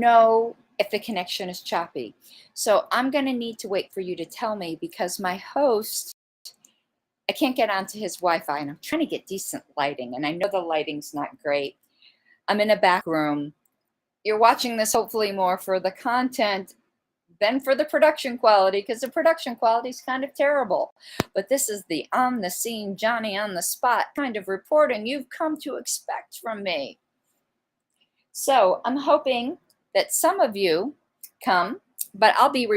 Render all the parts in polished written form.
know if the connection is choppy. So I'm going to need to wait for you to tell me, because my host, I can't get onto his Wi-Fi, and I'm trying to get decent lighting, and I know the lighting's not great. I'm in a back room. You're watching this hopefully more for the content than for the production quality, because the production quality is kind of terrible. But this is the on the scene, Johnny on the spot kind of reporting you've come to expect from me. So I'm hoping that some of you come, but I'll be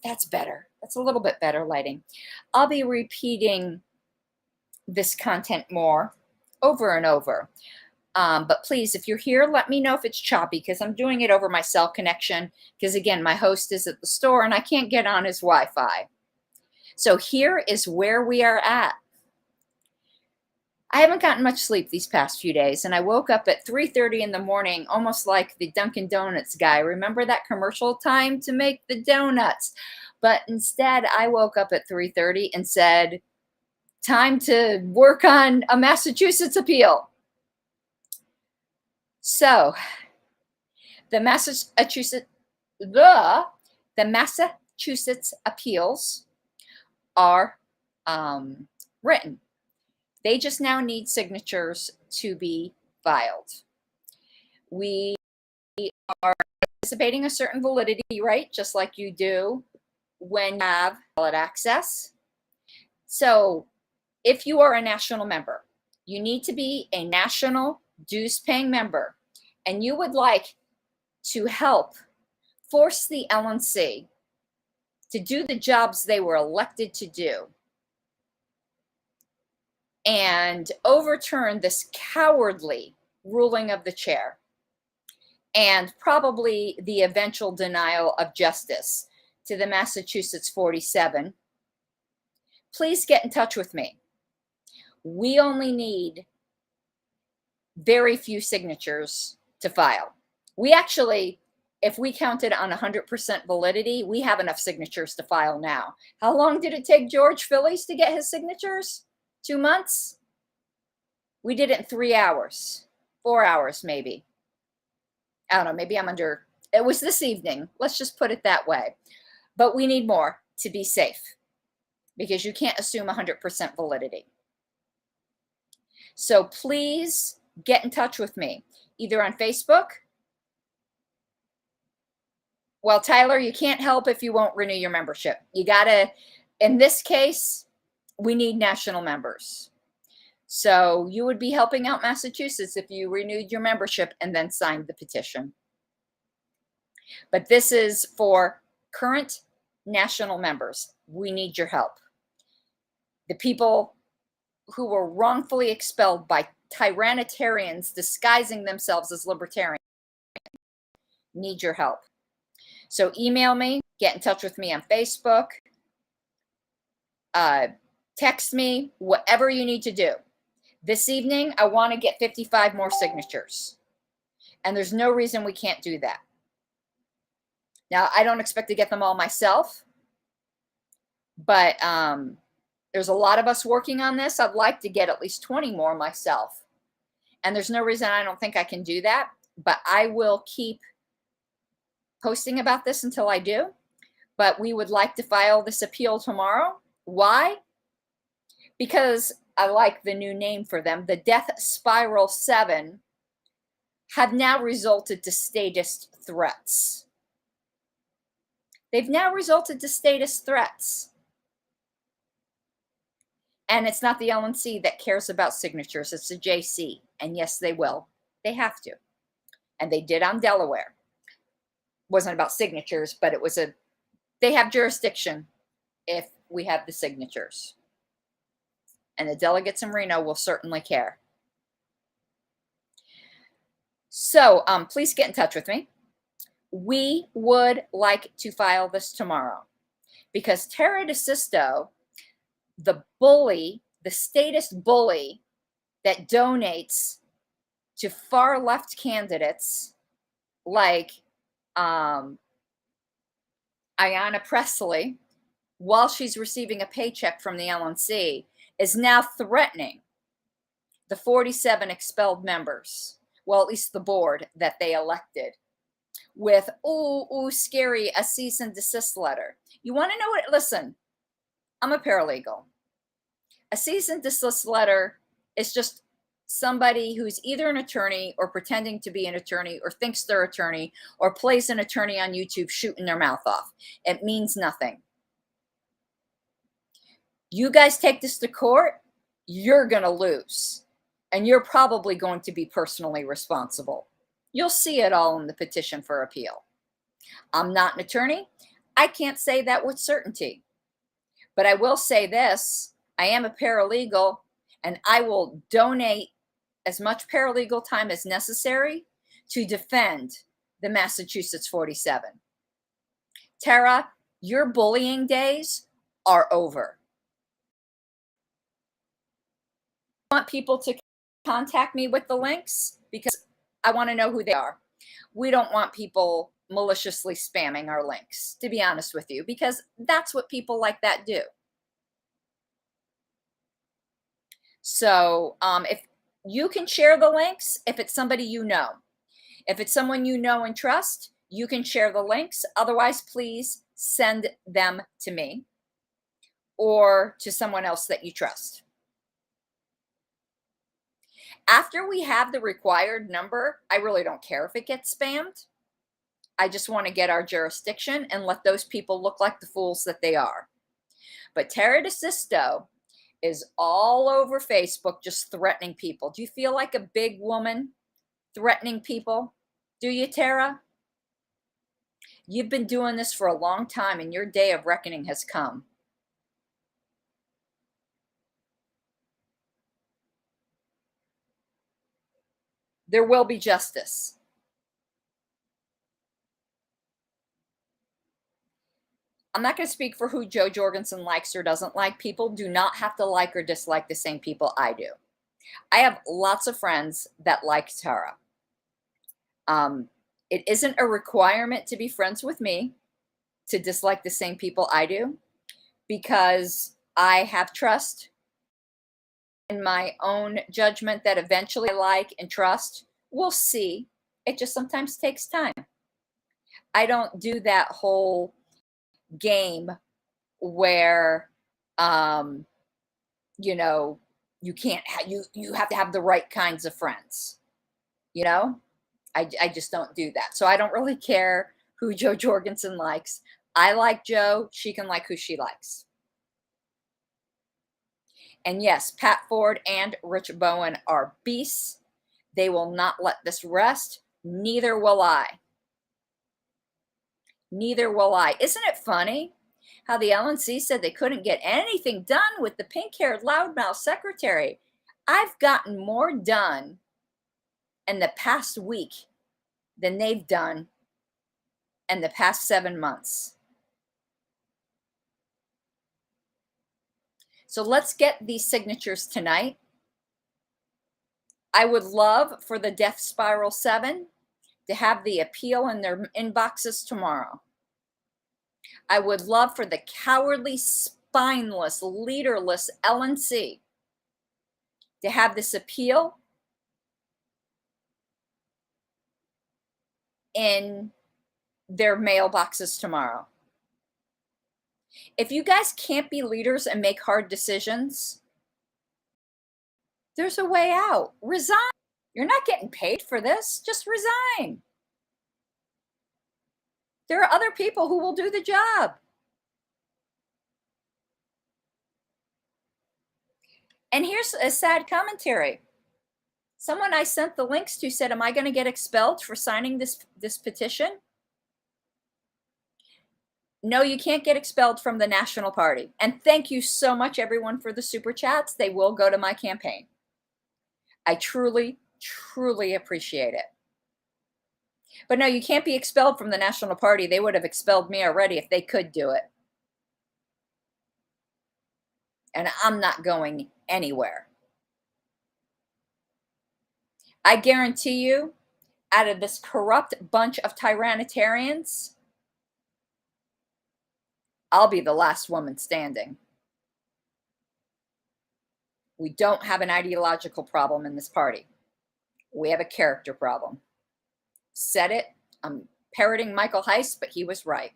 that's better. That's a little bit better lighting. I'll be repeating this content more over and over. But please, if you're here, let me know if it's choppy, because I'm doing it over my cell connection, because again, my host is at the store and I can't get on his Wi-Fi. So here is where we are at. I haven't gotten much sleep these past few days, and I woke up at 3:30 in the morning, almost like the Dunkin' Donuts guy. Remember that commercial, time to make the donuts? But instead, I woke up at 3:30 and said, time to work on a Massachusetts appeal. So the Massachusetts appeals are written. They just now need signatures to be filed. We are anticipating a certain validity, right? Just like you do when you have ballot access. So if you are a national member, you need to be a national dues-paying member, and you would like to help force the LNC to do the jobs they were elected to do and overturn this cowardly ruling of the chair and probably the eventual denial of justice to the Massachusetts 47, please get in touch with me. We only need very few signatures to file. We actually, if we counted on 100% validity, we have enough signatures to file now. How long did it take George Phillies to get his signatures? 2 months? We did it in 3 hours, 4 hours maybe. I don't know, maybe I'm under, it was this evening. Let's just put it that way. But we need more to be safe, because you can't assume 100% validity. So please get in touch with me, either on Facebook. Well, Tyler, you can't help if you won't renew your membership. You gotta, in this case, we need national members. So you would be helping out Massachusetts if you renewed your membership and then signed the petition. But this is for current national members. We need your help. The people who were wrongfully expelled by tyrannitarians disguising themselves as libertarians need your help. So email me, get in touch with me on Facebook, text me, whatever you need to do. This evening, I want to get 55 more signatures. And there's no reason we can't do that. Now, I don't expect to get them all myself, but there's a lot of us working on this. I'd like to get at least 20 more myself. And there's no reason I don't think I can do that, but I will keep posting about this until I do. But we would like to file this appeal tomorrow. Why? Because I like the new name for them. The Death Spiral 7 have now resulted to statist threats. They've now resulted to statist threats. And it's not the LNC that cares about signatures. It's the JC. And yes, they will. They have to. And they did on Delaware. It wasn't about signatures, but it was they have jurisdiction if we have the signatures. And the delegates in Reno will certainly care. So please get in touch with me. We would like to file this tomorrow, because DeSisto, the bully, the statist bully that donates to far left candidates like Ayanna Pressley, while she's receiving a paycheck from the LNC, is now threatening the 47 expelled members, well, at least the board that they elected. with, ooh, scary, a cease and desist letter. You want to know what? Listen, I'm a paralegal. A cease and desist letter is just somebody who's either an attorney or pretending to be an attorney or thinks they're attorney or plays an attorney on YouTube shooting their mouth off. It means nothing. You guys take this to court, you're going to lose. And you're probably going to be personally responsible. You'll see it all in the petition for appeal. I'm not an attorney. I can't say that with certainty. But I will say this, I am a paralegal, and I will donate as much paralegal time as necessary to defend the Massachusetts 47. Tara, your bullying days are over. I want people to contact me with the links because I want to know who they are. We don't want people maliciously spamming our links, to be honest with you, because that's what people like that do. So if you can share the links, if it's somebody you know, if it's someone you know and trust, you can share the links. Otherwise, please send them to me or to someone else that you trust. After we have the required number, I really don't care if it gets spammed. I just want to get our jurisdiction and let those people look like the fools that they are. But Tara DeSisto is all over Facebook just threatening people. Do you feel like a big woman threatening people? Do you, Tara? You've been doing this for a long time and your day of reckoning has come. There will be justice. I'm not going to speak for who Joe Jorgensen likes or doesn't like. People do not have to like or dislike the same people I do. I have lots of friends that like Tara. It isn't a requirement to be friends with me to dislike the same people I do, because I have trust in my own judgment that eventually I like and trust. We'll see. It just sometimes takes time. I don't do that whole game where you know, you can't you have to have the right kinds of friends. You know, I just don't do that. So I don't really care who Joe Jorgensen likes. I like Joe. She can like who she likes. And yes, Pat Ford and Rich Bowen are beasts. They will not let this rest. Neither will I. Neither will I. Isn't it funny how the LNC said they couldn't get anything done with the pink-haired loudmouth secretary? I've gotten more done in the past week than they've done in the past 7 months. So let's get these signatures tonight. I would love for the Death Spiral 7 to have the appeal in their inboxes tomorrow. I would love for the cowardly, spineless, leaderless LNC to have this appeal in their mailboxes tomorrow. If you guys can't be leaders and make hard decisions, there's a way out. Resign. You're not getting paid for this. Just resign. There are other people who will do the job. And here's a sad commentary. Someone I sent the links to said, am I going to get expelled for signing this petition? No, you can't get expelled from the National Party. And thank you so much, everyone, for the super chats. They will go to my campaign. I truly, truly appreciate it. But no, you can't be expelled from the National Party. They would have expelled me already if they could do it. And I'm not going anywhere. I guarantee you, out of this corrupt bunch of tyrannitarians, I'll be the last woman standing. We don't have an ideological problem in this party. We have a character problem. Said it. I'm parroting Michael Heist, but he was right.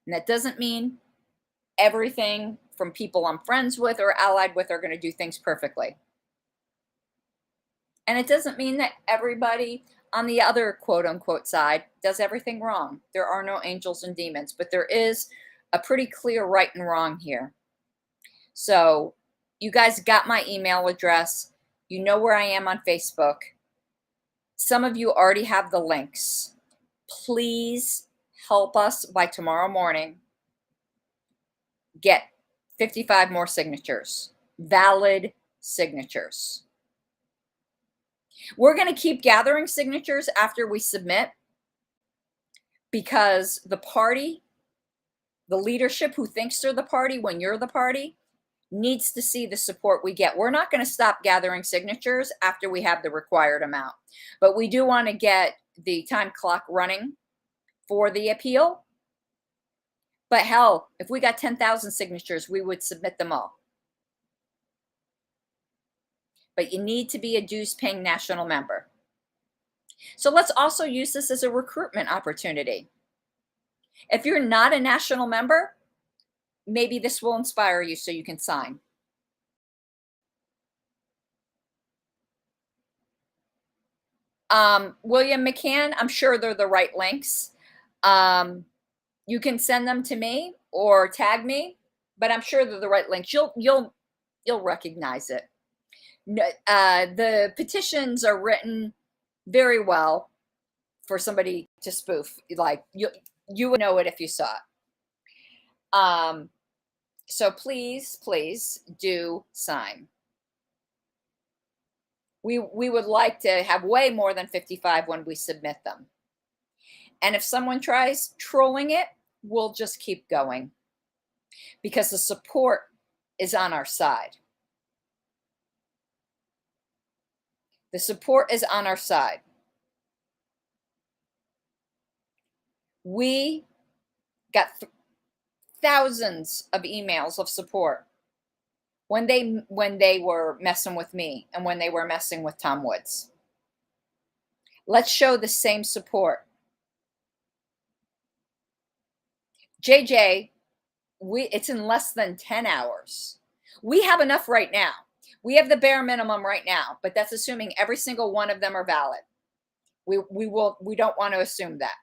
And that doesn't mean everything from people I'm friends with or allied with are going to do things perfectly. And it doesn't mean that everybody on the other quote unquote side does everything wrong. There are no angels and demons, but there is a pretty clear right and wrong here. So you guys got my email address. You know where I am on Facebook. Some of you already have the links. Please help us by tomorrow morning get 55 more signatures, valid signatures. We're going to keep gathering signatures after we submit because the party, the leadership who thinks they're the party when you're the party, needs to see the support we get. We're not going to stop gathering signatures after we have the required amount, but we do want to get the time clock running for the appeal. But hell, if we got 10,000 signatures, we would submit them all. But you need to be a dues-paying national member. So let's also use this as a recruitment opportunity. If you're not a national member, maybe this will inspire you so you can sign. William McCann, I'm sure they're the right links. You can send them to me or tag me, but I'm sure they're the right links. You'll recognize it. The petitions are written very well for somebody to spoof. Like you would know it if you saw it. So please do sign. We would like to have way more than 55 when we submit them. And if someone tries trolling it, we'll just keep going because the support is on our side. The support is on our side. We got thousands of emails of support when they were messing with me and when they were messing with Tom Woods. Let's show the same support. JJ, it's in less than 10 hours. We have enough right now. We have the bare minimum right now, but that's assuming every single one of them are valid. We don't want to assume that.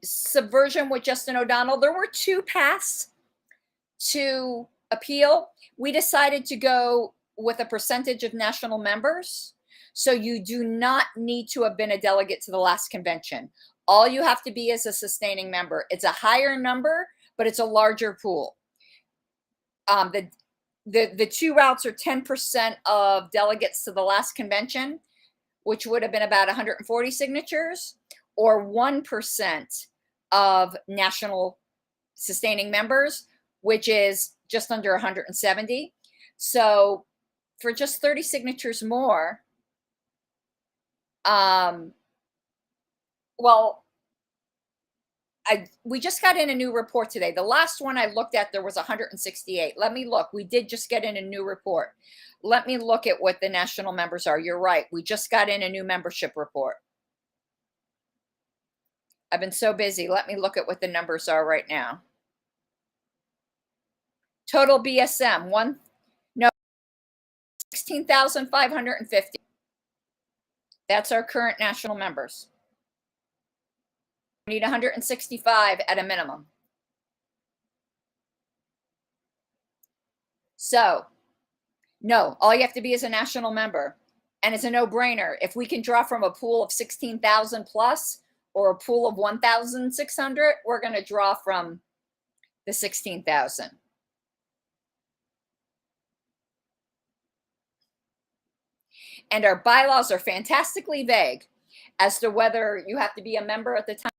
Subversion with Justin O'Donnell. There were two paths to appeal. We decided to go with a percentage of national members. So you do not need to have been a delegate to the last convention. All you have to be is a sustaining member. It's a higher number, but it's a larger pool. The two routes are 10% of delegates to the last convention, which would have been about 140 signatures, or 1% of national sustaining members, which is just under 170. So for just 30 signatures more, we just got in a new report today. The last one I looked at, there was 168. Let me look. We did just get in a new report. Let me look at what the national members are. You're right. We just got in a new membership report. I've been so busy. Let me look at what the numbers are right now. Total BSM, 16,550. That's our current national members. We need 165 at a minimum. So, no, all you have to be is a national member. And it's a no-brainer. If we can draw from a pool of 16,000 plus or a pool of 1,600, we're going to draw from the 16,000. And our bylaws are fantastically vague as to whether you have to be a member at the time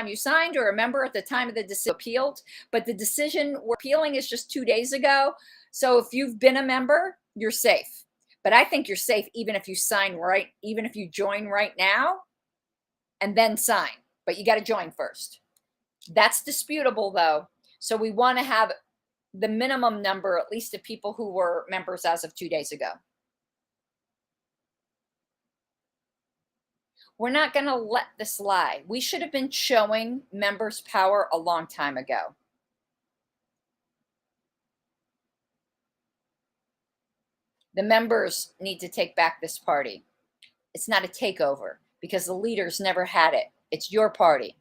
you signed or a member at the time of the decision appealed. But the decision we're appealing is just 2 days ago. So if you've been a member, you're safe. But I think you're safe even if you sign right, even if you join right now and then sign. But you got to join first. That's disputable, though. So we want to have the minimum number, at least of people who were members as of 2 days ago. We're not going to let this lie. We should have been showing members power a long time ago. The members need to take back this party. It's not a takeover because the leaders never had it. It's your party.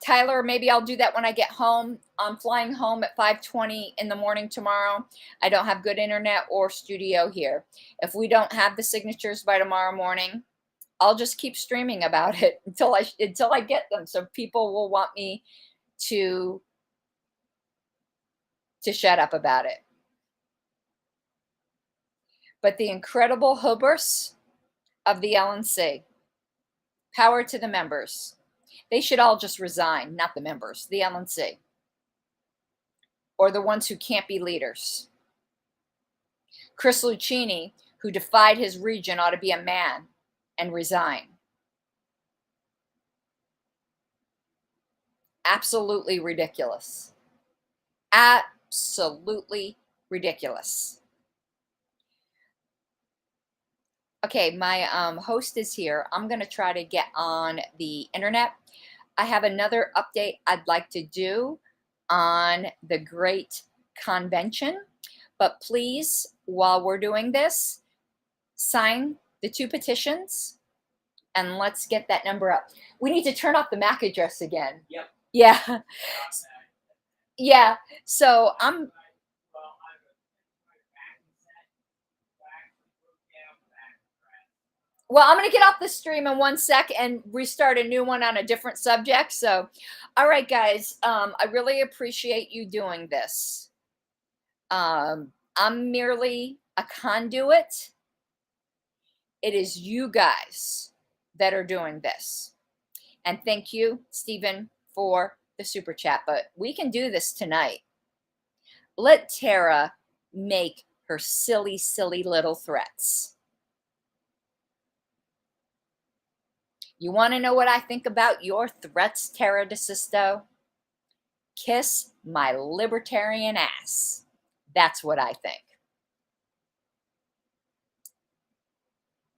Tyler, maybe I'll do that when I get home. I'm flying home at 5:20 in the morning tomorrow. I don't have good internet or studio here. If we don't have the signatures by tomorrow morning, I'll just keep streaming about it until I get them. So people will want me to shut up about it. But the incredible hubris of the LNC, power to the members. They should all just resign, not the members, the LNC, or the ones who can't be leaders. Chris Lucchini, who defied his region, ought to be a man and resign. Absolutely ridiculous. Absolutely ridiculous. Okay, my host is here. I'm going to try to get on the internet. I have another update I'd like to do on the Great Convention. But please, while we're doing this, sign the 2 petitions and let's get that number up. We need to turn off the MAC address again. Yep. Yeah. Yeah. So I'm. Well, I'm going to get off the stream in 1 sec and restart a new one on a different subject. So, all right, guys, I really appreciate you doing this. I'm merely a conduit. It is you guys that are doing this. And thank you, Stephen, for the super chat. But we can do this tonight. Let Tara make her silly, silly little threats. You want to know what I think about your threats, Tara DeSisto? Kiss my libertarian ass. That's what I think.